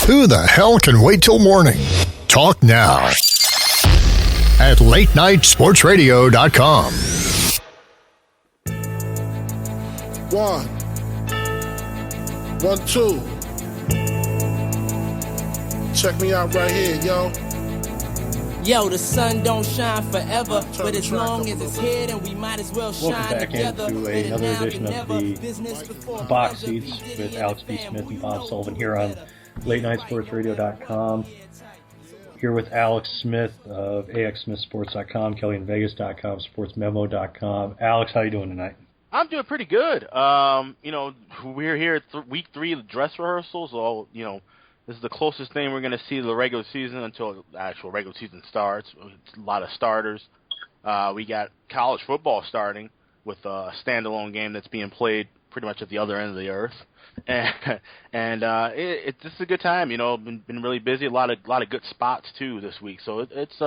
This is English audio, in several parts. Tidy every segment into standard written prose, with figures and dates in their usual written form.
Who the hell can wait till morning? Talk now at latenightsportsradio.com. One, two. Check me out right here, yo. Yo, the sun don't shine forever, but as long as it's here, then we might as well shine together. Welcome back into another edition of the Box Seats with Alex B. Smith and Bob Sullivan here on LateNightSportsRadio.com. Here with Alex Smith of AXSmithSports.com, KellyInVegas.com, SportsMemo.com. Alex, how you doing tonight? I'm doing pretty good. We're here at week 3 of the dress rehearsals, so, this is the closest thing we're going to see to the regular season until the actual regular season starts. It's a lot of starters. We got college football starting with a standalone game that's being played pretty much at the other end of the earth. And it's just a good time. Been really busy. A lot of good spots too this week. So it's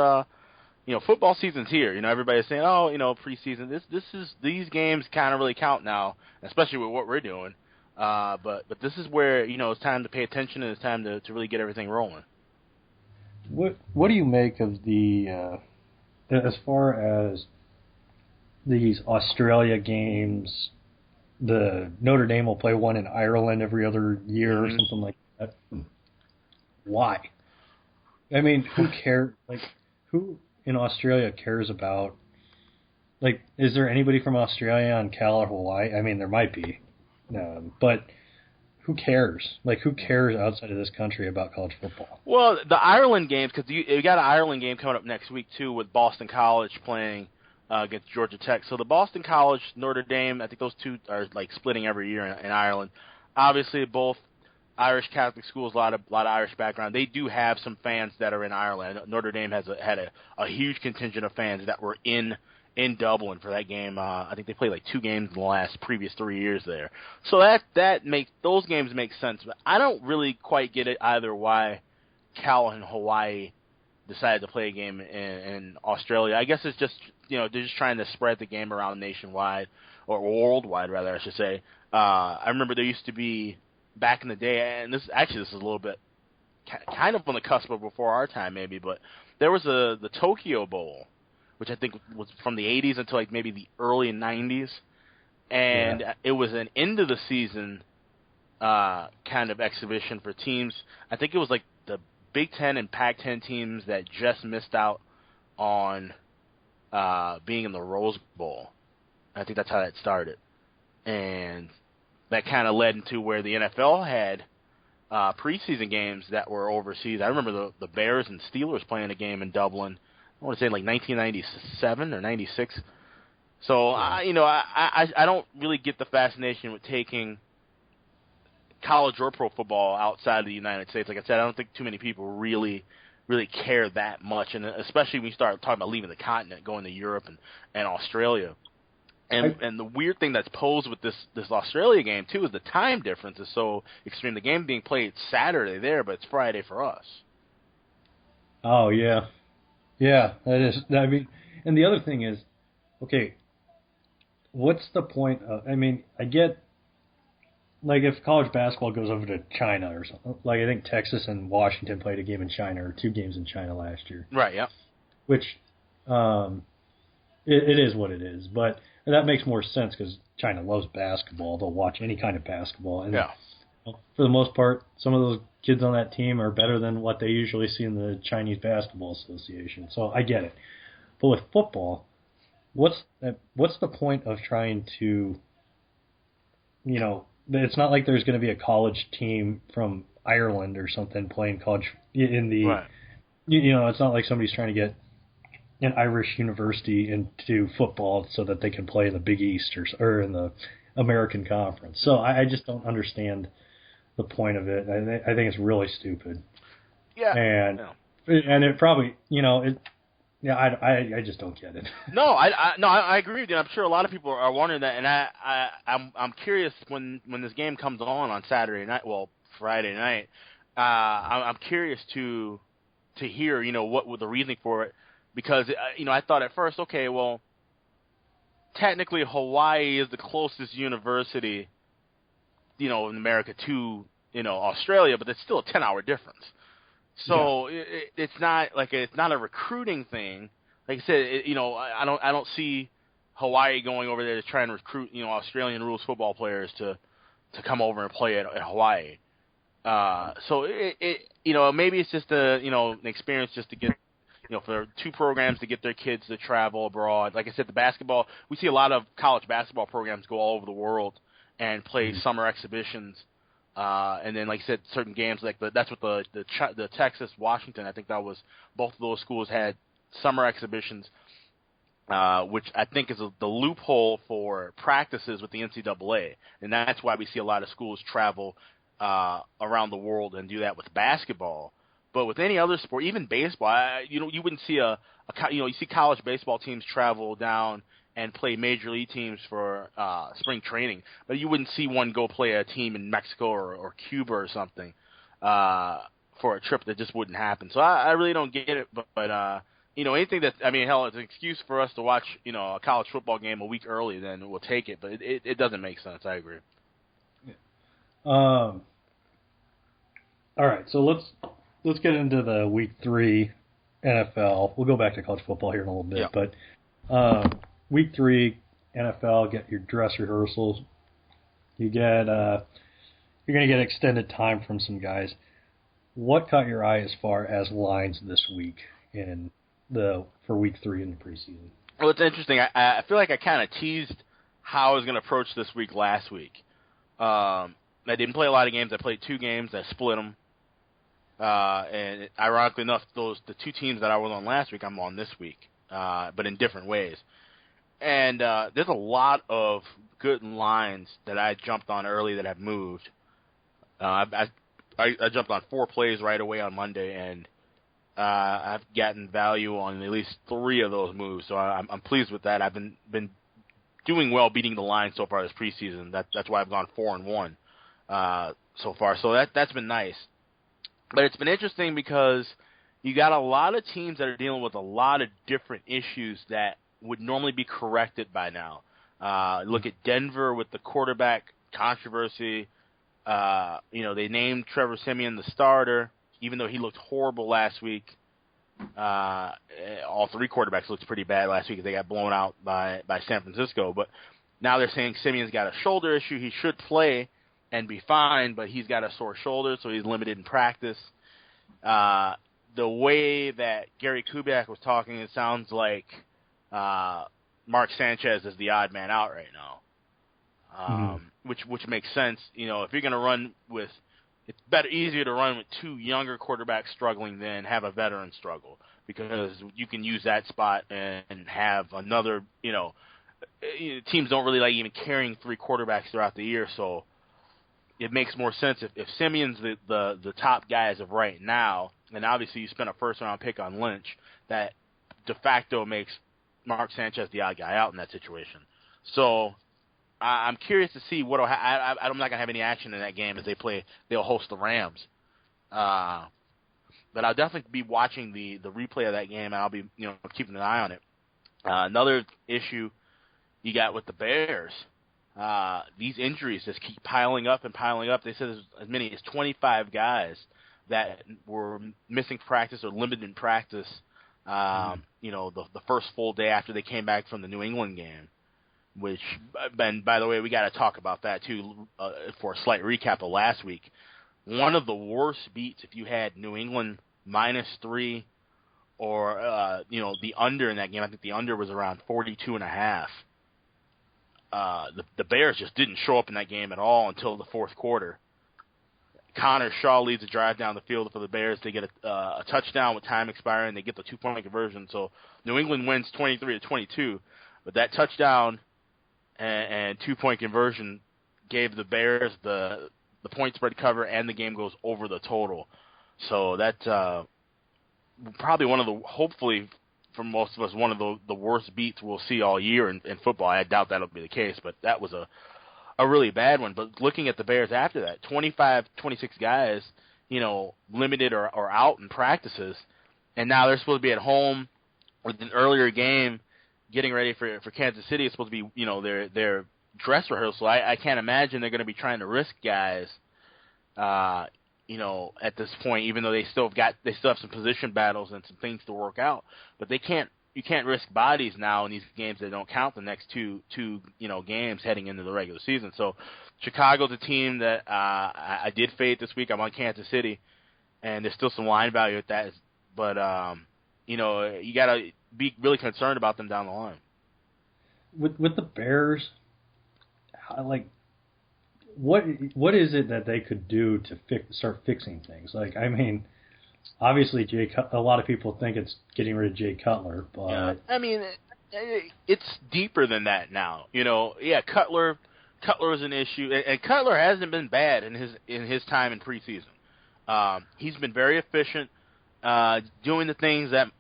football season's here. Everybody's saying, preseason. These games kind of really count now, especially with what we're doing. But this is where it's time to pay attention and it's time to really get everything rolling. What do you make of the as far as these Australia games? The Notre Dame will play one in Ireland every other year or something like that. Why? I mean, who cares? Who in Australia cares about? Is there anybody from Australia on Cal or Hawaii? I mean, there might be. But who cares? Who cares outside of this country about college football? Well, the Ireland games, because you got an Ireland game coming up next week, too, with Boston College playing against Georgia Tech. So the Boston College, Notre Dame, I think those two are, splitting every year in Ireland. Obviously, both Irish Catholic schools, a lot of Irish background. They do have some fans that are in Ireland. Notre Dame had a huge contingent of fans that were in Dublin for that game. I think they played 2 games in the previous 3 years there. So that makes those games make sense. But I don't really quite get it either why Cal and Hawaii decided to play a game in Australia. I guess it's just they're just trying to spread the game around nationwide or worldwide rather, I should say. I remember there used to be back in the day, and this is a little bit kind of on the cusp of before our time maybe, but there was the Tokyo Bowl, which I think was from the 80s until maybe the early 90s. And It was an end-of-the-season kind of exhibition for teams. I think it was the Big Ten and Pac-10 teams that just missed out on being in the Rose Bowl. I think that's how that started. And that kind of led into where the NFL had preseason games that were overseas. I remember the Bears and Steelers playing a game in Dublin, I want to say 1997 or 96. So, I don't really get the fascination with taking college or pro football outside of the United States. Like I said, I don't think too many people really care that much, and especially when you start talking about leaving the continent, going to Europe and Australia. And the weird thing that's posed with this Australia game, too, is the time difference is so extreme. The game being played Saturday there, but it's Friday for us. Oh, yeah. Yeah, that is. I mean, and the other thing is, okay, what's the point of, I get, if college basketball goes over to China or something, I think Texas and Washington played a game in China or 2 games in China last year. Right, yeah. Which, it is what it is, but that makes more sense because China loves basketball. They'll watch any kind of basketball. And for the most part, some of those kids on that team are better than what they usually see in the Chinese Basketball Association. So I get it. But with football, what's the point of trying to, it's not like there's going to be a college team from Ireland or something playing college in the, right. It's not like somebody's trying to get an Irish university into football so that they can play in the Big East or in the American Conference. So I just don't understand the point of it. I think it's really stupid. Yeah. And it probably, I just don't get it. No, I agree with you. I'm sure a lot of people are wondering that, and I'm curious when this game comes on Saturday night, well, Friday night. I'm curious to hear, what was the reasoning for it, because I thought at first, okay, well, technically Hawaii is the closest university, in America to Australia, but it's still a 10-hour difference. So it's not a recruiting thing. Like I said, I don't see Hawaii going over there to try and recruit Australian rules football players to come over and play at Hawaii. So maybe it's just an experience just to get for two programs to get their kids to travel abroad. Like I said, the basketball, we see a lot of college basketball programs go all over the world and play summer exhibitions. And then, like I said, certain games that's what the Texas, Washington. I think that was both of those schools had summer exhibitions, which I think is the loophole for practices with the NCAA, and that's why we see a lot of schools travel around the world and do that with basketball. But with any other sport, even baseball, you wouldn't see you see college baseball teams travel down and play major league teams for spring training, but you wouldn't see one go play a team in Mexico or Cuba or something for a trip. That just wouldn't happen. So I really don't get it. But anything that hell, it's an excuse for us to watch a college football game a week early, then we'll take it. But it doesn't make sense. I agree. Yeah. All right, so let's get into the week 3 NFL. We'll go back to college football here in a little bit, but. Week 3 NFL, get your dress rehearsals. You're going to get extended time from some guys. What caught your eye as far as lines this week for week 3 in the preseason? Well, it's interesting. I feel like I kind of teased how I was going to approach this week last week. I didn't play a lot of games. I played 2 games. I split them. And ironically enough, the 2 teams that I was on last week, I'm on this week, but in different ways. And there's a lot of good lines that I jumped on early that have moved. I jumped on 4 plays right away on Monday, and I've gotten value on at least 3 of those moves. So I'm pleased with that. I've been doing well beating the line so far this preseason. That's why I've gone 4-1 so far. So that's been nice. But it's been interesting because you got a lot of teams that are dealing with a lot of different issues that would normally be corrected by now. Look at Denver with the quarterback controversy. They named Trevor Siemian the starter, even though he looked horrible last week. All 3 quarterbacks looked pretty bad last week. They got blown out by San Francisco. But now they're saying Siemian's got a shoulder issue. He should play and be fine, but he's got a sore shoulder, so he's limited in practice. The way that Gary Kubiak was talking, it sounds like Mark Sanchez is the odd man out right now, which makes sense. If you're going to run with, it's easier to run with 2 younger quarterbacks struggling than have a veteran struggle, because you can use that spot and have another. Teams don't really like even carrying 3 quarterbacks throughout the year, so it makes more sense if Simeon's the top guy as of right now, and obviously you spent a first-round pick on Lynch, that de facto makes Mark Sanchez the odd guy out in that situation. So I'm curious to see what I'm not going to have any action in that game as they'll host the Rams. But I'll definitely be watching the replay of that game, and I'll be keeping an eye on it. Another issue you got with the Bears, these injuries just keep piling up and piling up. They said there's as many as 25 guys that were missing practice or limited in practice the first full day after they came back from the New England game, which, Ben, by the way, we got to talk about that too for a slight recap of last week. One of the worst beats, if you had New England -3 or the under in that game. I think the under was around 42.5. The Bears just didn't show up in that game at all until the fourth quarter. Connor Shaw leads a drive down the field for the Bears. They get a touchdown with time expiring. They get the 2-point conversion. So New England wins 23-22. But that touchdown and 2-point conversion gave the Bears the point spread cover, and the game goes over the total. So that's probably hopefully for most of us, one of the worst beats we'll see all year in football. I doubt that'll be the case, but that was a really bad one. But looking at the Bears after that, 25, 26 guys, limited or out in practices, and now they're supposed to be at home with an earlier game, getting ready for Kansas City. It's supposed to be, their dress rehearsal. I can't imagine they're going to be trying to risk guys At this point, even though they still have some position battles and some things to work out, but you can't risk bodies now in these games that don't count the next two games heading into the regular season. So Chicago's a team that I did fade this week. I'm on Kansas City, and there's still some line value at that, but you got to be really concerned about them down the line. With the Bears, what is it that they could do to start fixing things? Obviously, a lot of people think it's getting rid of Jay Cutler, but yeah, I mean, it's deeper than that now. Cutler is an issue, and Cutler hasn't been bad in his time in preseason. He's been very efficient, doing the things that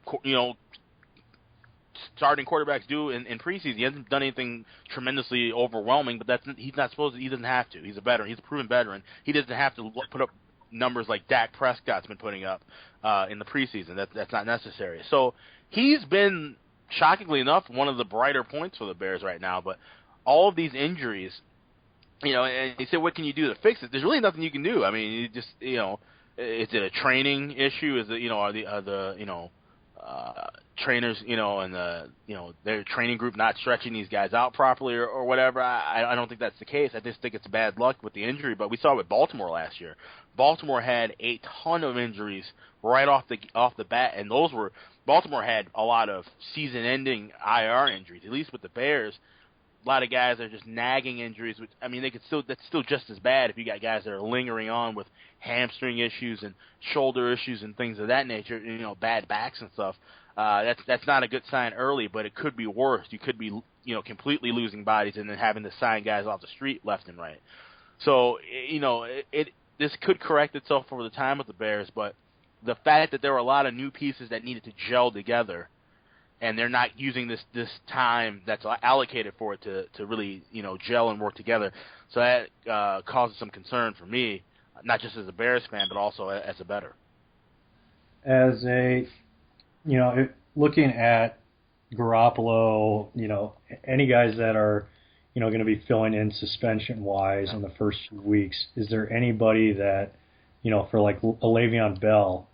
starting quarterbacks do in preseason. He hasn't done anything tremendously overwhelming, but he doesn't have to. He's a veteran. He's a proven veteran. He doesn't have to put up numbers like Dak Prescott's been putting up in the preseason. That's not necessary. So he's been, shockingly enough, one of the brighter points for the Bears right now. But all of these injuries, and you say, what can you do to fix it? There's really nothing you can do. I mean, is it a training issue? Is it, are the trainers, and their training group not stretching these guys out properly or whatever? I don't think that's the case. I just think it's bad luck with the injury. But we saw it with Baltimore last year. Baltimore had a ton of injuries right off the bat, and Baltimore had a lot of season-ending IR injuries. At least with the Bears, a lot of guys are just nagging injuries. Which, I mean, that's still just as bad if you got guys that are lingering on with hamstring issues and shoulder issues and things of that nature. Bad backs and stuff. That's not a good sign early, but it could be worse. You could be completely losing bodies and then having to sign guys off the street left and right. So this could correct itself over the time with the Bears, but the fact that there were a lot of new pieces that needed to gel together, and they're not using this time that's allocated for it to really gel and work together, so that causes some concern for me, not just as a Bears fan, but also as a bettor. As a looking at Garoppolo, any guys that are going to be filling in suspension-wise in the first few weeks, is there anybody that, for like a Le'Veon Bell,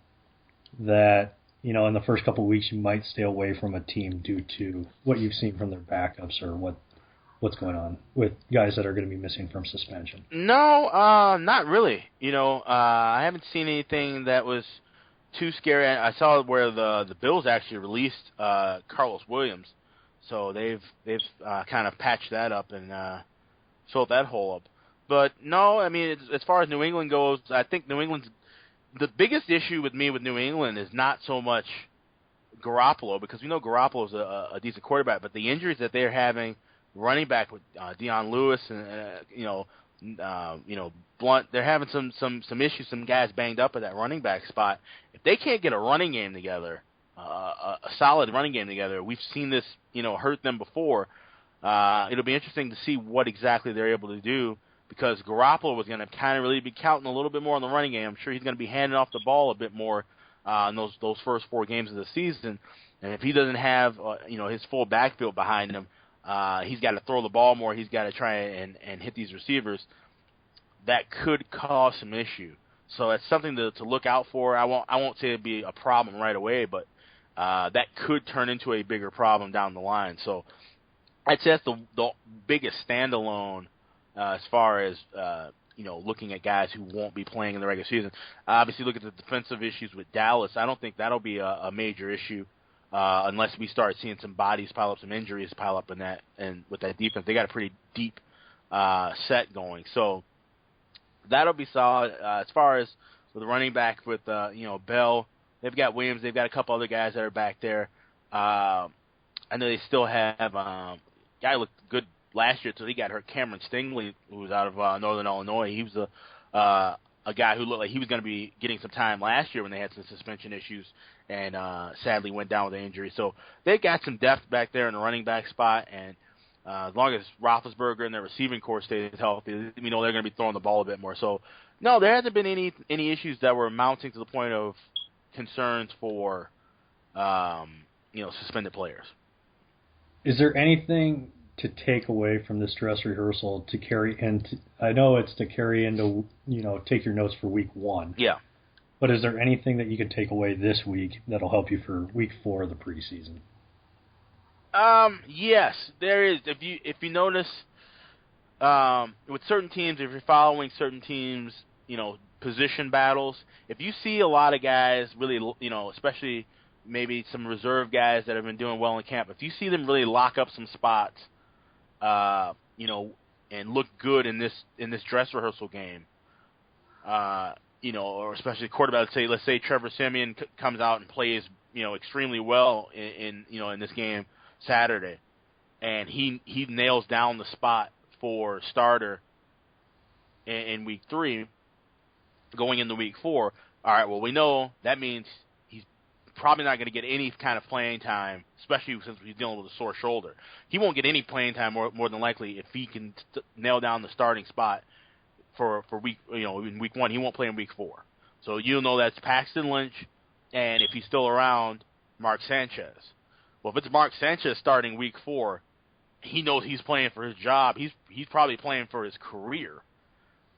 that, in the first couple of weeks you might stay away from a team due to what you've seen from their backups or what's going on with guys that are going to be missing from suspension? No, not really. I haven't seen anything that was too scary. I saw where the Bills actually released Carlos Williams. So they've kind of patched that up and filled that hole up. But no, I mean, as far as New England goes, I think the biggest issue with New England is not so much Garoppolo, because we know Garoppolo's a decent quarterback, but the injuries that they're having, running back with Deion Lewis and Blunt, they're having some issues. Some guys banged up at that running back spot. If they can't get a running game together, a solid running game together, we've seen this hurt them before. It'll be interesting to see what exactly they're able to do, because Garoppolo was going to kind of really be counting a little bit more on the running game. I'm sure he's going to be handing off the ball a bit more in those first 4 games of the season. And if he doesn't have his full backfield behind him, he's got to throw the ball more. He's got to try and hit these receivers. That could cause some issue. So it's something to look out for. I won't say it'd be a problem right away, but that could turn into a bigger problem down the line. So I'd say that's the biggest standalone as far as looking at guys who won't be playing in the regular season. Obviously, look at the defensive issues with Dallas. I don't think that'll be a major issue unless we start seeing some bodies pile up, some injuries pile up in that. And with that defense, they got a pretty deep set going. So that'll be solid. As far as with the running back with Bell, they've got Williams. They've got a couple other guys that are back there. I know they still have guy looked good last year until he got hurt. Cameron Stingley, who was out of Northern Illinois, he was a guy who looked like he was going to be getting some time last year when they had some suspension issues, and sadly went down with an injury. So they got some depth back there in the running back spot, and as long as Roethlisberger and their receiving corps stays healthy, we know they're going to be throwing the ball a bit more. So no, there hasn't been any issues that were mounting to the point of concerns for suspended players. Is there anything to take away from this dress rehearsal to carry, I know it's to carry into, take your notes for week 1. Yeah. But is there anything that you can take away this week that'll help you for week 4 of the preseason? Yes, there is. If you notice, with certain teams, if you're following certain teams, position battles, if you see a lot of guys really, especially maybe some reserve guys that have been doing well in camp, if you see them really lock up some spots, and look good in this dress rehearsal game, or especially quarterback, let's say Trevor Siemian comes out and plays, extremely well in this game Saturday, and he nails down the spot for starter in week 3, going into week 4. All right, well, we know that means he's probably not going to get any kind of playing time, especially since he's dealing with a sore shoulder. He won't get any playing time more than likely if he can nail down the starting spot for week, in week 1. He won't play in week 4. So that's Paxton Lynch, and if he's still around, Mark Sanchez. Well, if it's Mark Sanchez starting week 4, he knows he's playing for his job. He's probably playing for his career.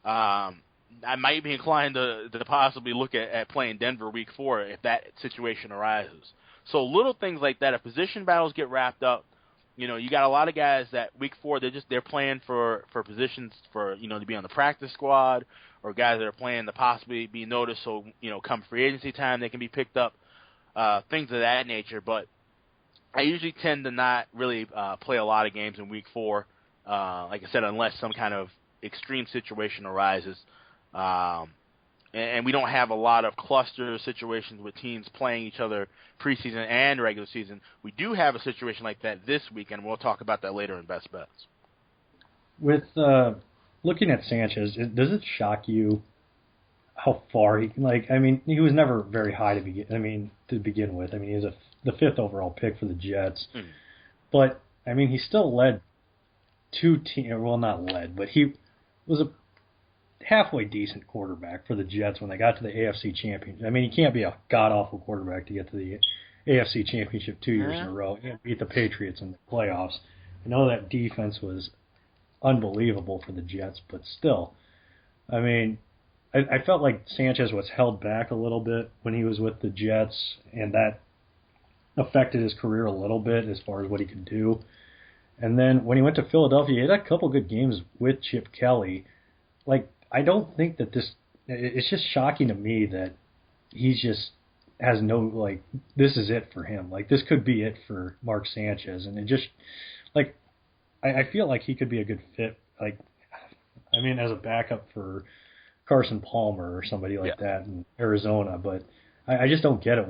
I might be inclined to possibly look at playing Denver week 4 if that situation arises. So little things like that, if position battles get wrapped up, you got a lot of guys that week 4 they're playing for positions for to be on the practice squad, or guys that are playing to possibly be noticed. So come free agency time they can be picked up, things of that nature. But I usually tend to not really play a lot of games in week 4, like I said, unless some kind of extreme situation arises. And we don't have a lot of cluster situations with teams playing each other preseason and regular season. We do have a situation like that this week, and we'll talk about that later in Best Bets. With looking at Sanchez, does it shock you how far he can, he was never very high to begin with. He was the 5th overall pick for the Jets. Mm. But, he still led 2 teams, well, not led, but he was a halfway decent quarterback for the Jets when they got to the AFC Championship. He can't be a god-awful quarterback to get to the AFC Championship 2 years in a row and beat the Patriots in the playoffs. I know that defense was unbelievable for the Jets, but still, I felt like Sanchez was held back a little bit when he was with the Jets, and that affected his career a little bit as far as what he could do. And then when he went to Philadelphia, he had a couple good games with Chip Kelly. I don't think that it's just shocking to me that he's just has no, this is it for him. This could be it for Mark Sanchez. And it just, I feel like he could be a good fit, as a backup for Carson Palmer or somebody like that in Arizona. But I just don't get it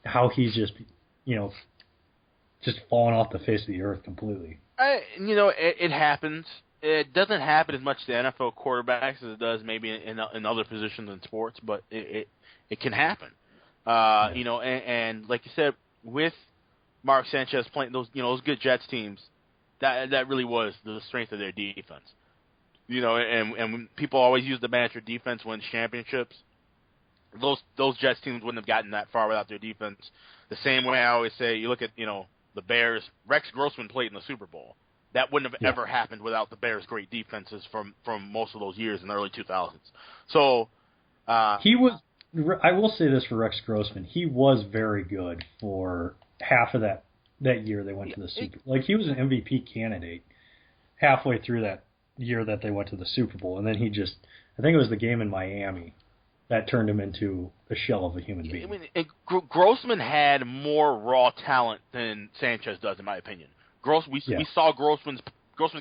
how he's just, just falling off the face of the earth completely. It happens. It doesn't happen as much to NFL quarterbacks as it does maybe in other positions in sports, but it can happen. And like you said, with Mark Sanchez playing those good Jets teams, that really was the strength of their defense. And when people always use the manager defense wins championships, those Jets teams wouldn't have gotten that far without their defense. The same way I always say, you look at the Bears. Rex Grossman played in the Super Bowl. That wouldn't have ever happened without the Bears' great defenses from most of those years in the early 2000s. So he was. I will say this for Rex Grossman: he was very good for half of that year they went to the Super Bowl. He was an MVP candidate halfway through that year that they went to the Super Bowl, and then I think it was the game in Miami that turned him into a shell of a human being. Grossman had more raw talent than Sanchez does, in my opinion. We saw Grossman's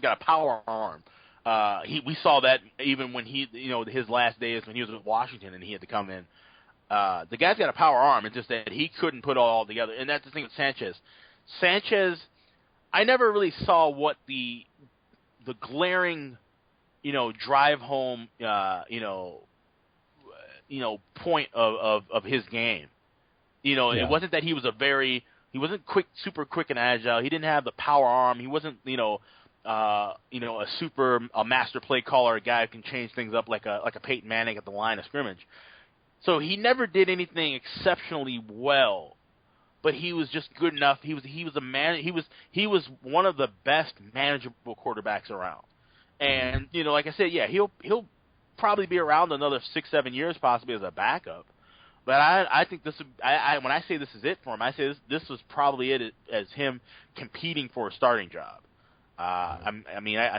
got a power arm. We saw that even when his last days when he was with Washington and he had to come in. The guy's got a power arm. It's just that he couldn't put it all together. And that's the thing with Sanchez. Sanchez, I never really saw what the glaring, drive home, point of his game. It wasn't that he wasn't super quick and agile. He didn't have the power arm. He wasn't, a master play caller, a guy who can change things up like a Peyton Manning at the line of scrimmage. So he never did anything exceptionally well. but he was just good enough. He was a man. He was one of the best manageable quarterbacks around. And like I said, yeah, he'll probably be around another 6-7 years possibly as a backup. But I think this. When I say this is it for him, I say this was probably it as him competing for a starting job.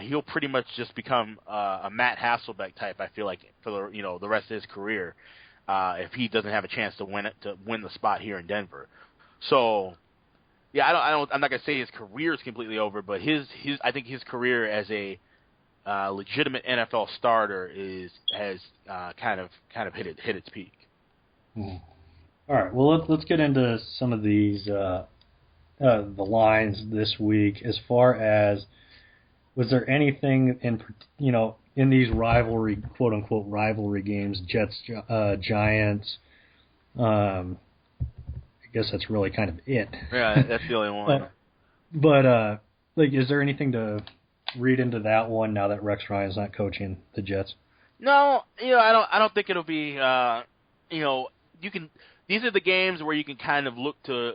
He'll pretty much just become a Matt Hasselbeck type. I feel like for the rest of his career, if he doesn't have a chance to win the spot here in Denver. So, yeah, I'm not gonna say his career is completely over, but I think his career as a legitimate NFL starter has kind of hit its peak. All right. Well, let's get into some of these the lines this week. As far as, was there anything in these rivalry, quote unquote rivalry games, Jets Giants? I guess that's really kind of it. Yeah, that's the only one. But is there anything to read into that one now that Rex Ryan's not coaching the Jets? No, I don't think it'll be. You can. These are the games where you can kind of look to,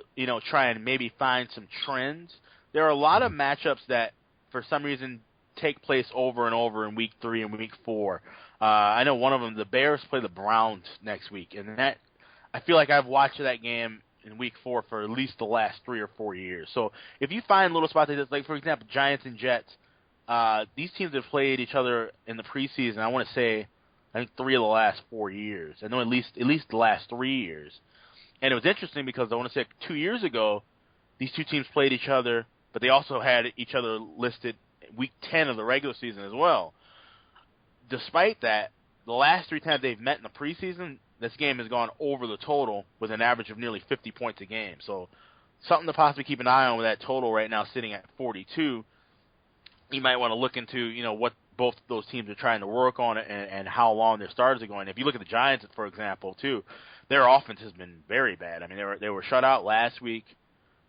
try and maybe find some trends. There are a lot of matchups that, for some reason, take place over and over in Week 3 and Week 4. I know one of them, the Bears play the Browns next week, and that I feel like I've watched that game in Week 4 for at least the last 3 or 4 years. So if you find little spots like for example, Giants and Jets, these teams have played each other in the preseason. I want to say, I think 3 of the last 4 years. I know at least the last 3 years. And it was interesting because I want to say 2 years ago, these two teams played each other, but they also had each other listed Week 10 of the regular season as well. Despite that, the last 3 times they've met in the preseason, this game has gone over the total with an average of nearly 50 points a game. So something to possibly keep an eye on with that total right now sitting at 42. You might want to look into, what both those teams are trying to work on and how long their starters are going. If you look at the Giants, for example, too, their offense has been very bad. I mean, they were shut out last week,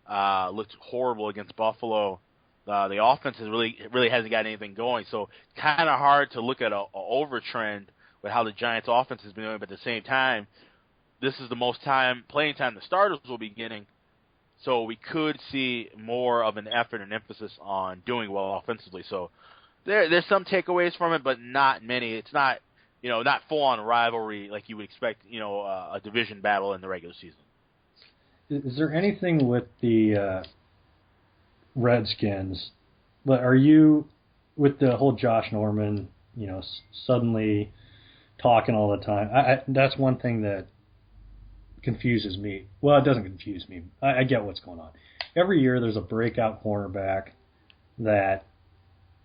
looked horrible against Buffalo. The offense really hasn't got anything going, so kind of hard to look at a over trend with how the Giants' offense has been doing. But at the same time, this is the most playing time the starters will be getting, so we could see more of an effort and emphasis on doing well offensively. So there's some takeaways from it, but not many. It's not not full-on rivalry like you would expect, a division battle in the regular season. Is there anything with the Redskins? But are you, with the whole Josh Norman, suddenly talking all the time? That's one thing that confuses me. Well, it doesn't confuse me. I get what's going on. Every year there's a breakout cornerback that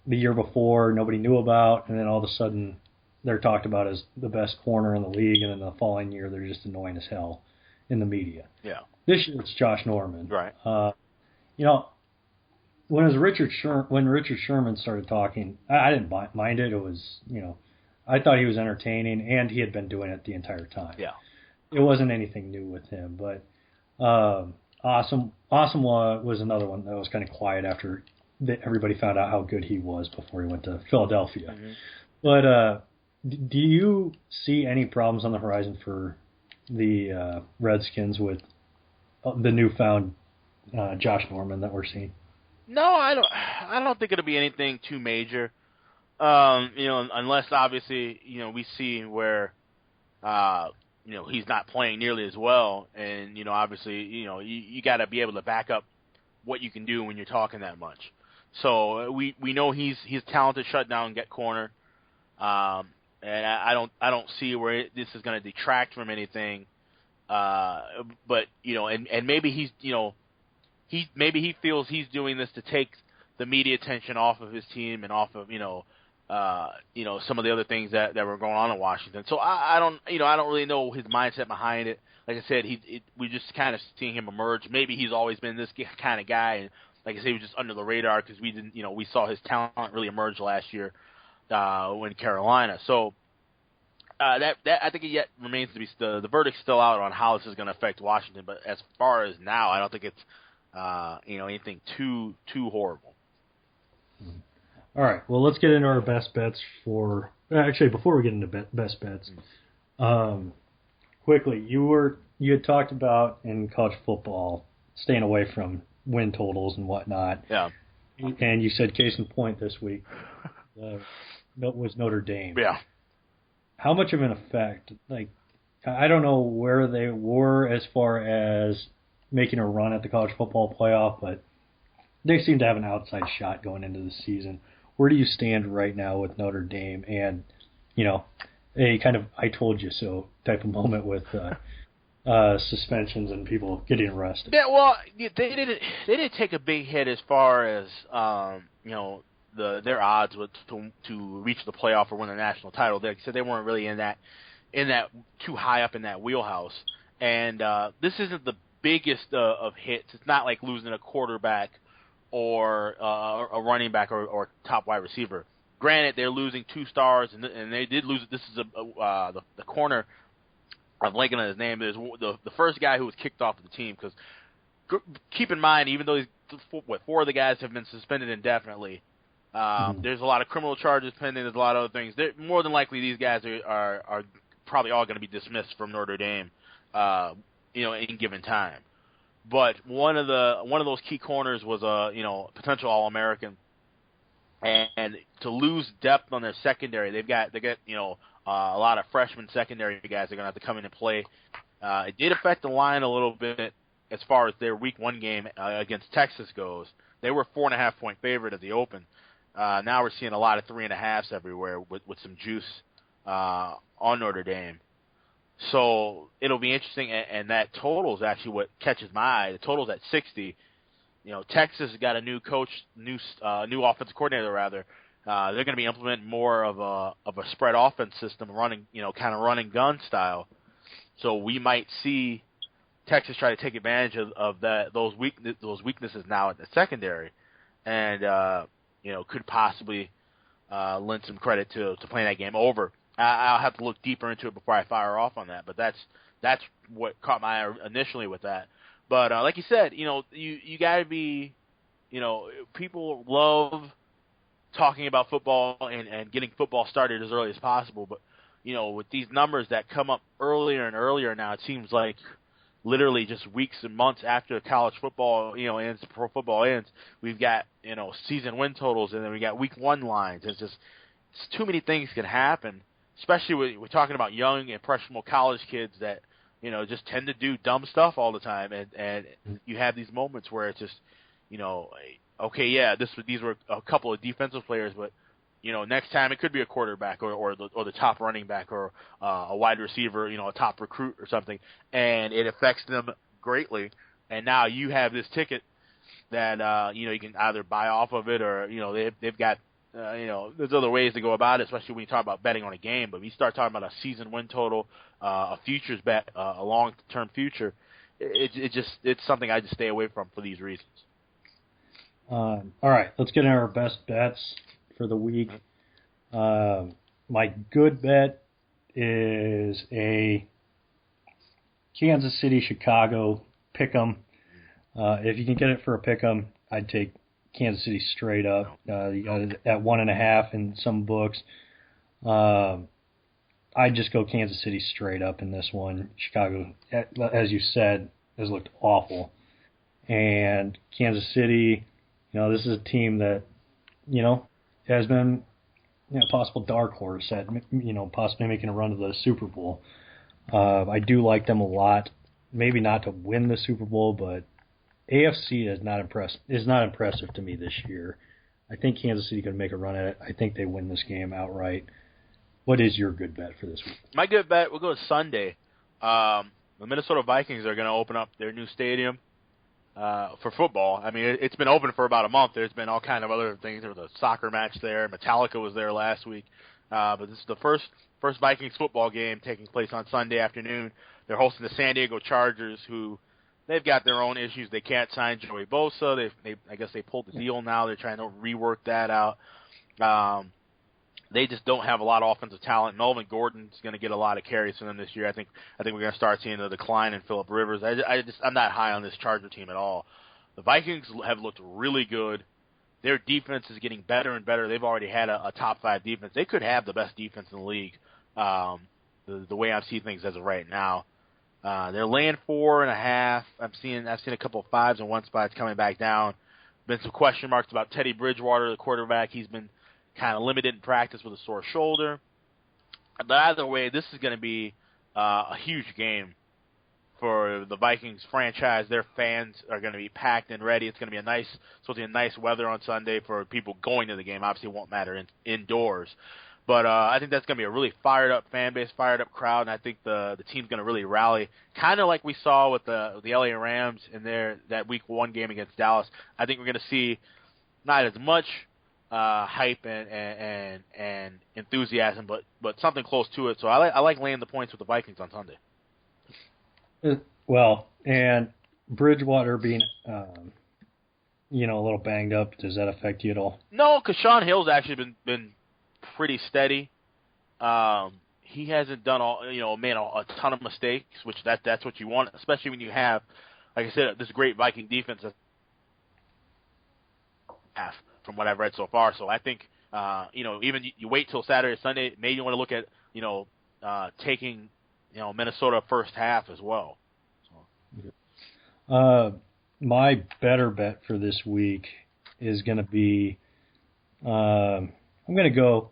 the year before nobody knew about, and then all of a sudden they're talked about as the best corner in the league, and then the following year they're just annoying as hell in the media. Yeah. This year it's Josh Norman. Right. When Richard Sherman started talking, I didn't mind it. It was, I thought he was entertaining, and he had been doing it the entire time. Yeah. It wasn't anything new with him, but Awesome was another one that was kind of quiet after everybody found out how good he was before he went to Philadelphia. Mm-hmm. But do you see any problems on the horizon for the Redskins with the newfound Josh Norman that we're seeing? No, I don't think it'll be anything too major. Unless obviously, we see where he's not playing nearly as well, and obviously, you got to be able to back up what you can do when you're talking that much. So we know he's talented, shut down, get corner, and I don't see where this is going to detract from anything. But and maybe maybe he feels he's doing this to take the media attention off of his team and off of some of the other things that were going on in Washington. So I don't really know his mindset behind it. Like I said, we just kind of seeing him emerge. Maybe he's always been this kind of guy, and like I said, he was just under the radar because we didn't, we saw his talent really emerge last year in Carolina. So that I think it yet remains to be the verdict's still out on how this is going to affect Washington. But as far as now, I don't think it's anything too horrible. Mm-hmm. All right, well, let's get into our best bets for – actually, before we get into best bets, quickly, you had talked about in college football staying away from win totals and whatnot. Yeah. And you said case in point this week was Notre Dame. Yeah. How much of an effect? Like, I don't know where they were as far as making a run at the college football playoff, but they seem to have an outside shot going into the season. Where do you stand right now with Notre Dame and, a kind of I told you so type of moment with suspensions and people getting arrested? Yeah, well, they didn't take a big hit as far as their odds to reach the playoff or win the national title. Like I said, they weren't really in that too high up in that wheelhouse. And this isn't the biggest of hits. It's not like losing a quarterback or a running back or top wide receiver. Granted, they're losing 2 stars, and they did lose. This is the corner. I'm blanking on his name. There's the first guy who was kicked off of the team, because keep in mind, even though 4 of the guys have been suspended indefinitely, there's a lot of criminal charges pending. There's a lot of other things. More than likely, these guys are probably all going to be dismissed from Notre Dame, in given time. But one of those key corners was a potential All-American, and to lose depth on their secondary, they got a lot of freshman secondary guys are going to have to come in and play. It did affect the line a little bit as far as their Week 1 game against Texas goes. They were 4.5-point favorite at the open. Now we're seeing a lot of 3.5s everywhere with some juice on Notre Dame. So it'll be interesting, and that total is actually what catches my eye. The total's at 60. Texas has got a new coach, new offensive coordinator rather. They're going to be implementing more of a spread offense system, running, kind of running gun style. So we might see Texas try to take advantage of those weaknesses now at the secondary, and could possibly lend some credit to playing that game over. I'll have to look deeper into it before I fire off on that, but that's what caught my eye initially with that. But like you said, you got to be, people love talking about football and getting football started as early as possible. But, with these numbers that come up earlier and earlier now, it seems like literally just weeks and months after college football, ends, pro football ends, we've got, season win totals, and then we got Week 1 lines. It's too many things can happen, especially we're talking about young, impressionable college kids that, just tend to do dumb stuff all the time, and you have these moments where it's just, okay, yeah, these were a couple of defensive players, but next time it could be a quarterback or the top running back or a wide receiver, a top recruit or something, and it affects them greatly. And now you have this ticket that you can either buy off of it or they've got. There's other ways to go about it, especially when you talk about betting on a game. But when you start talking about a season win total, a futures bet, a long-term future, it's something I just stay away from for these reasons. All right, let's get into our best bets for the week. My good bet is a Kansas City-Chicago pick'em. If you can get it for a pick'em, I'd take Kansas City straight up. You got it at 1.5 in some books. I'd just go Kansas City straight up in this one. Chicago, as you said, has looked awful. And Kansas City, this is a team that, has been a possible dark horse at, possibly making a run to the Super Bowl. I do like them a lot. Maybe not to win the Super Bowl, but AFC is not impressive to me this year. I think Kansas City could make a run at it. I think they win this game outright. What is your good bet for this week? My good bet, we'll go Sunday. The Minnesota Vikings are going to open up their new stadium for football. I mean, it's been open for about a month. There's been all kind of other things. There was a soccer match there. Metallica was there last week. But this is the first Vikings football game taking place on Sunday afternoon. They're hosting the San Diego Chargers, who they've got their own issues. They can't sign Joey Bosa. I guess they pulled the deal now. They're trying to rework that out. They just don't have a lot of offensive talent. Melvin Gordon's going to get a lot of carries from them this year. I think we're going to start seeing the decline in Phillip Rivers. I'm not high on this Charger team at all. The Vikings have looked really good. Their defense is getting better and better. They've already had a top 5 defense. They could have the best defense in the league, the way I see things as of right now. They're laying 4.5. I've seen a couple of 5s and 1 spots coming back down. Been some question marks about Teddy Bridgewater, the quarterback. He's been kind of limited in practice with a sore shoulder. But either way, this is going to be a huge game for the Vikings franchise. Their fans are going to be packed and ready. It's going to be supposed to be nice weather on Sunday for people going to the game. Obviously, it won't matter indoors. But I think that's going to be a really fired-up fan base, fired-up crowd, and I think the team's going to really rally, kind of like we saw with the LA Rams in that Week 1 game against Dallas. I think we're going to see not as much hype and enthusiasm, but something close to it. So I like laying the points with the Vikings on Sunday. Well, and Bridgewater being, a little banged up, does that affect you at all? No, because Sean Hill's actually been pretty steady. He hasn't done made a ton of mistakes, which that's what you want, especially when you have, like I said, this great Viking defense. From what I've read so far, so I think even you wait till Saturday or Sunday, maybe you want to look at taking Minnesota first half as well. So. My better bet for this week is going to be I'm going to go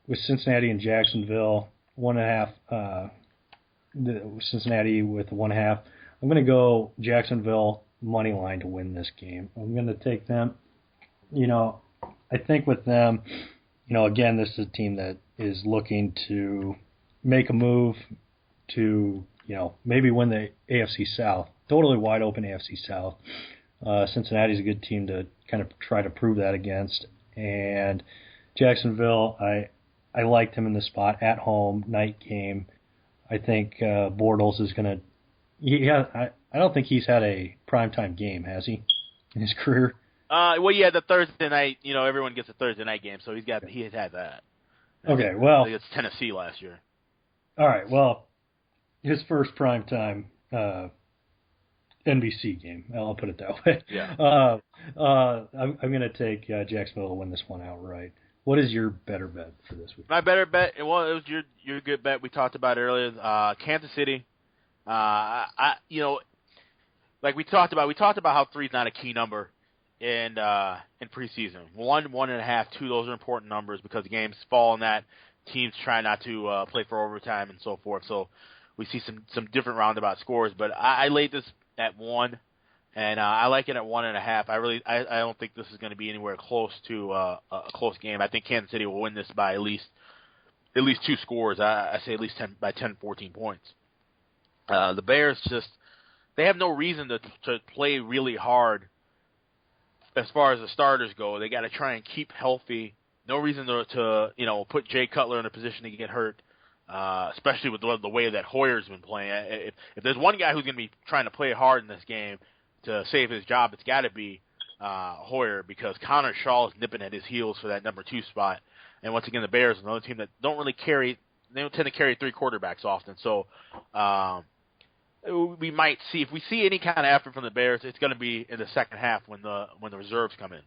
with Cincinnati and Jacksonville 1.5. Cincinnati with 1.5. I'm going to go Jacksonville money line to win this game. I'm going to take them. I think with them, again, this is a team that is looking to make a move to, maybe win the AFC South. Totally wide open AFC South. Cincinnati's a good team to kind of try to prove that against. And Jacksonville, I liked him in the spot at home, night game. I think Bortles is going to I don't think he's had a primetime game, has he, in his career? The Thursday night, everyone gets a Thursday night game, so he has had that. Okay, well. I think it's Tennessee last year. All right, well, his first primetime NBC game, I'll put it that way. Yeah. I'm going to take Jacksonville to win this one outright. What is your better bet for this week? My better bet, it was your good bet we talked about earlier, Kansas City. Like we talked about how 3 is not a key number in preseason. 1, 1.5, 2, those are important numbers because games fall in that. Teams try not to play for overtime and so forth. So we see some different roundabout scores. But I laid this at 1, and I like it at 1.5. I don't think this is going to be anywhere close to a close game. I think Kansas City will win this by at least 2 scores. I say at least 10, 14 points. The Bears they have no reason to play really hard. As far as the starters go, they got to try and keep healthy. No reason to put Jay Cutler in a position to get hurt, especially with the way that Hoyer's been playing. If there's one guy who's going to be trying to play hard in this game to save his job, it's got to be Hoyer, because Connor Shaw is nipping at his heels for that number 2 spot. And once again, the Bears, another team that don't tend to carry 3 quarterbacks often. So we might see, if we see any kind of effort from the Bears, it's going to be in the second half when the reserves come in.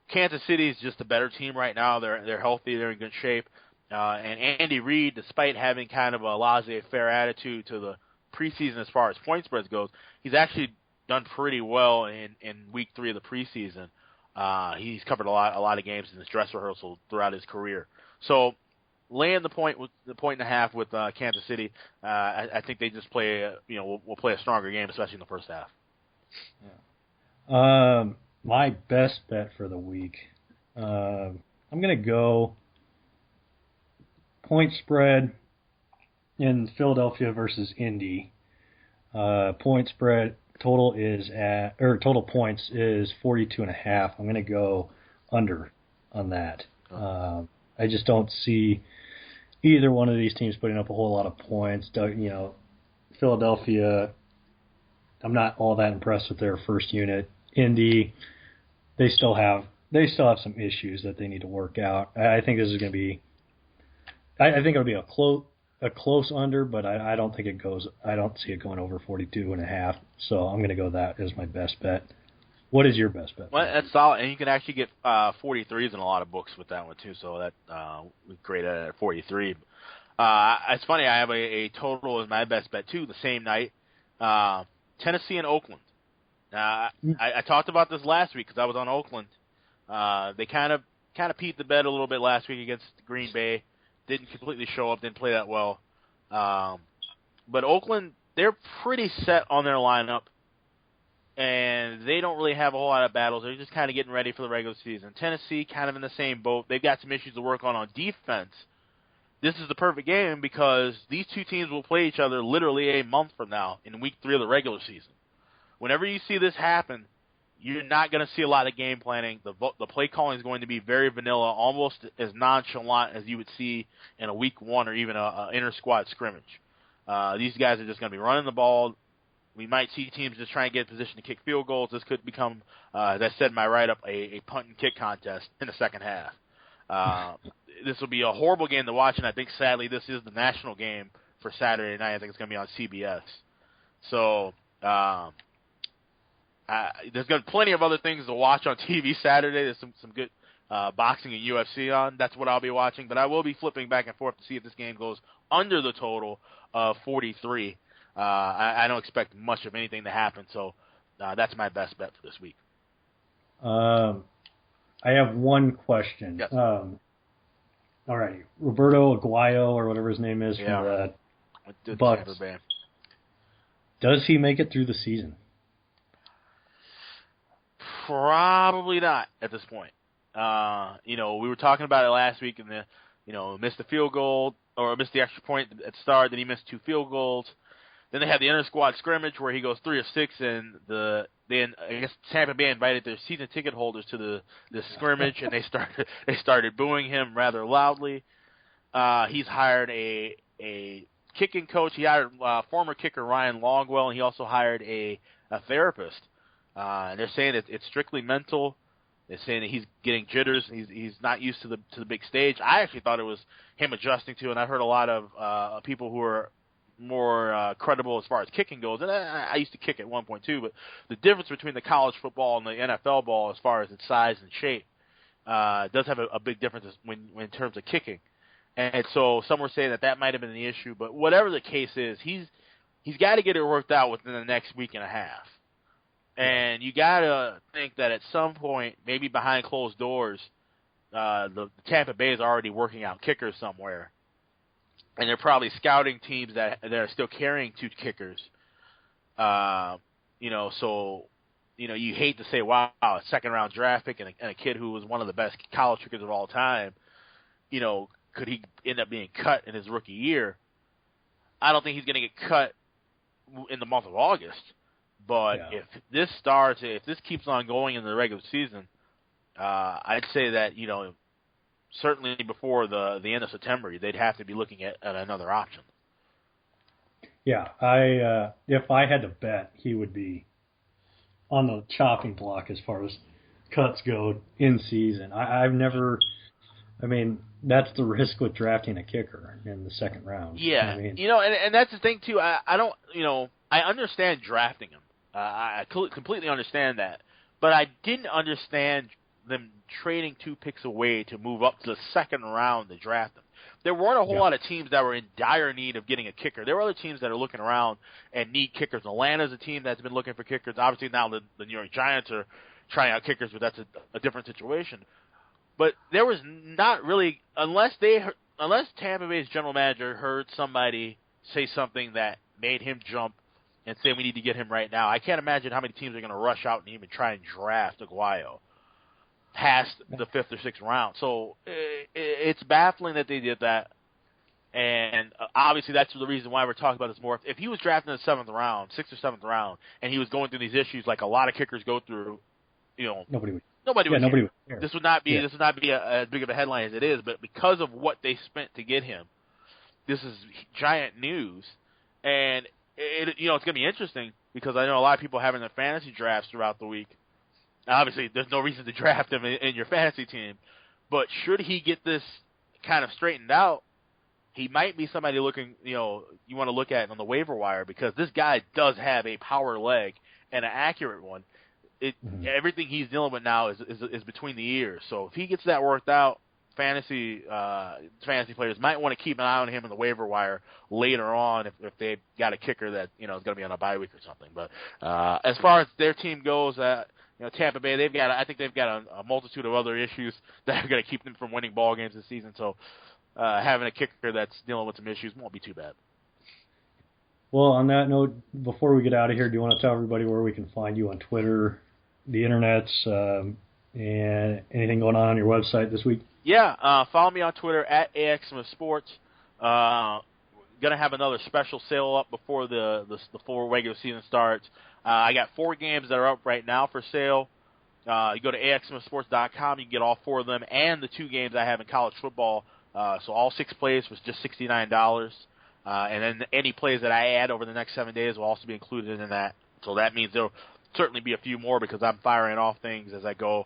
Kansas City is just a better team right now. They're healthy. They're in good shape. And Andy Reid, despite having kind of a laissez-faire attitude to the preseason as far as point spreads goes, he's actually done pretty well in week 3 of the preseason. He's covered a lot of games in his dress rehearsal throughout his career. So laying the 1.5 with Kansas City, I think they just will play a stronger game, especially in the first half. Yeah. My best bet for the week, I'm going to go point spread in Philadelphia versus Indy. Point spread total points is 42.5. I'm going to go under on that. I just don't see either one of these teams putting up a whole lot of points. Philadelphia, I'm not all that impressed with their first unit. Indy, they still have some issues that they need to work out. I think this is going to be. I think it'll be a close under, but I don't think it goes. I don't see it going over 42.5. So I'm going to go that as my best bet. What is your best bet? Well, that's solid, and you can actually get 43s in a lot of books with that one too. So that was great at 43. It's funny. I have a total as my best bet too. The same night, Tennessee and Oakland. I talked about this last week because I was on Oakland. They kind of peed the bed a little bit last week against Green Bay. Didn't completely show up. Didn't play that well. But Oakland, they're pretty set on their lineup, and they don't really have a whole lot of battles. They're just kind of getting ready for the regular season. Tennessee, kind of in the same boat. They've got some issues to work on defense. This is the perfect game because these two teams will play each other literally a month from now in week 3 of the regular season. Whenever you see this happen, you're not going to see a lot of game planning. The play calling is going to be very vanilla, almost as nonchalant as you would see in a week 1 or even a inter-squad scrimmage. These guys are just going to be running the ball. We might see teams just trying to get in position to kick field goals. This could become, as I said in my write-up, a punt and kick contest in the second half. This will be a horrible game to watch, and I think, sadly, this is the national game for Saturday night. I think it's going to be on CBS. So there's going to be plenty of other things to watch on TV Saturday. There's some good boxing and UFC on. That's what I'll be watching. But I will be flipping back and forth to see if this game goes under the total of 43. I don't expect much of anything to happen, so that's my best bet for this week. I have one question. Yes. All right, Roberto Aguayo or whatever his name is from the Bucks. Does he make it through the season? Probably not at this point. We were talking about it last week, and missed the field goal or missed the extra point at the start. Then he missed 2 field goals. Then they had the inter-squad scrimmage where he goes 3 of 6, and then I guess Tampa Bay invited their season ticket holders to the scrimmage, and they started booing him rather loudly. He's hired a kicking coach. He hired former kicker Ryan Longwell, and he also hired a therapist. And they're saying that it's strictly mental. They're saying that he's getting jitters. He's not used to the big stage. I actually thought it was him adjusting to, and I've heard a lot of people who are more credible as far as kicking goes. And I used to kick at one point too, but the difference between the college football and the NFL ball as far as its size and shape does have a big difference in terms of kicking. And so some were saying that might have been the issue, but whatever the case is, he's got to get it worked out within the next week and a half. And you got to think that at some point, maybe behind closed doors, the Tampa Bay is already working out kickers somewhere. And they're probably scouting teams that are still carrying 2 kickers. So you hate to say, wow, a second-round draft pick and a kid who was one of the best college kickers of all time, could he end up being cut in his rookie year? I don't think he's going to get cut in the month of August. But if this keeps on going in the regular season, I'd say that, certainly before the end of September, they'd have to be looking at another option. Yeah, if I had to bet, he would be on the chopping block as far as cuts go in season. That's the risk with drafting a kicker in the second round. Yeah, and that's the thing too. I understand drafting him. I completely understand that, but I didn't understand them trading 2 picks away to move up to the second round to draft them. There weren't a whole lot of teams that were in dire need of getting a kicker. There were other teams that are looking around and need kickers. Atlanta's a team that's been looking for kickers. Obviously now the New York Giants are trying out kickers, but that's a different situation. But there was not really, unless Tampa Bay's general manager heard somebody say something that made him jump and say we need to get him right now. I can't imagine how many teams are going to rush out and even try and draft Aguayo past the 5th or 6th round. So it's baffling that they did that. And obviously that's the reason why we're talking about this more. If he was drafted in the 7th round, 6th or 7th round, and he was going through these issues like a lot of kickers go through, nobody would care. This would not be as big of a headline as it is, but because of what they spent to get him, this is giant news. And it's going to be interesting because I know a lot of people having their fantasy drafts throughout the week. Obviously, there's no reason to draft him in your fantasy team, but should he get this kind of straightened out, he might be somebody looking, you want to look at on the waiver wire because this guy does have a power leg and an accurate one. Everything he's dealing with now is between the ears. So if he gets that worked out, fantasy players might want to keep an eye on him in the waiver wire later on if they've got a kicker that is going to be on a bye week or something. But as far as their team goes, Tampa Bay, I think they've got a multitude of other issues that are going to keep them from winning ball games this season. So having a kicker that's dealing with some issues won't be too bad. Well, on that note, before we get out of here, do you want to tell everybody where we can find you on Twitter, the internets, and anything going on your website this week? Yeah, follow me on Twitter at AXSmithSports. Going to have another special sale up before the full regular season starts. I got 4 games that are up right now for sale. You go to AXSmithSports.com, you can get all 4 of them and the 2 games I have in college football. So all 6 plays was just $69. And then any plays that I add over the next 7 days will also be included in that. So that means there'll certainly be a few more because I'm firing off things as I go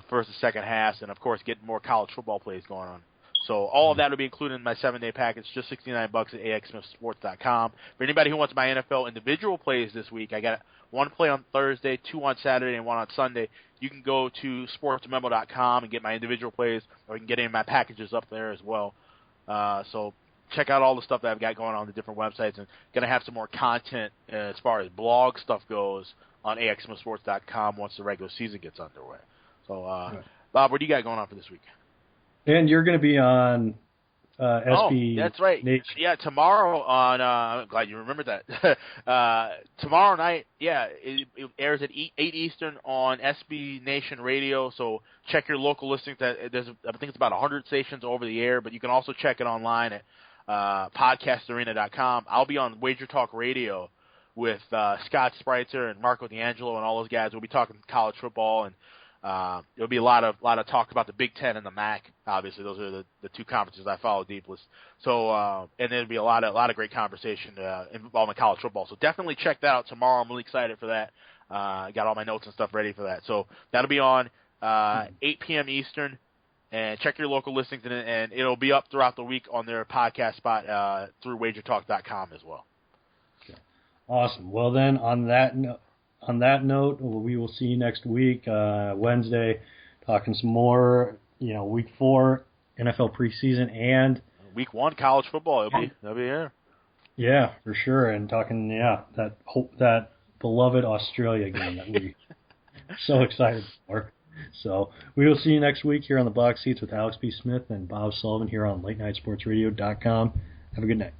first and second halves, and, of course, getting more college football plays going on. So all of that will be included in my 7-day package, just $69 at AXSmithSports.com. For anybody who wants my NFL individual plays this week, I got 1 play on Thursday, 2 on Saturday, and 1 on Sunday. You can go to sportsmemo.com and get my individual plays, or you can get any of my packages up there as well. So check out all the stuff that I've got going on the different websites, and going to have some more content as far as blog stuff goes on AXSmithSports.com once the regular season gets underway. So, Bob, what do you got going on for this week? And you're going to be on SB. That's right. Nation. Yeah, tomorrow on. I'm glad you remembered that. Tomorrow night, it airs at 8 Eastern on SB Nation Radio. So check your local listings. I think it's about 100 stations over the air, but you can also check it online at podcastarena.com. I'll be on Wager Talk Radio with Scott Spreitzer and Marco D'Angelo and all those guys. We'll be talking college football, and there'll be a lot of talk about the Big Ten and the MAC. Obviously, those are the 2 conferences I follow deepest. So, and there'll be a lot of great conversation involving college football. So definitely check that out tomorrow. I'm really excited for that. I got all my notes and stuff ready for that. So that'll be on 8 p.m. Eastern. And check your local listings, and it'll be up throughout the week on their podcast spot through wagertalk.com as well. Okay. Awesome. Well, then, on that note, we will see you next week, Wednesday, talking some more, Week 4 NFL preseason and Week 1 college football. It'll be here. Yeah, for sure. And talking, that beloved Australia game that we are so excited for. So we will see you next week here on the Box Seats with Alex B. Smith and Bob Sullivan here on LateNightSportsRadio.com. Have a good night.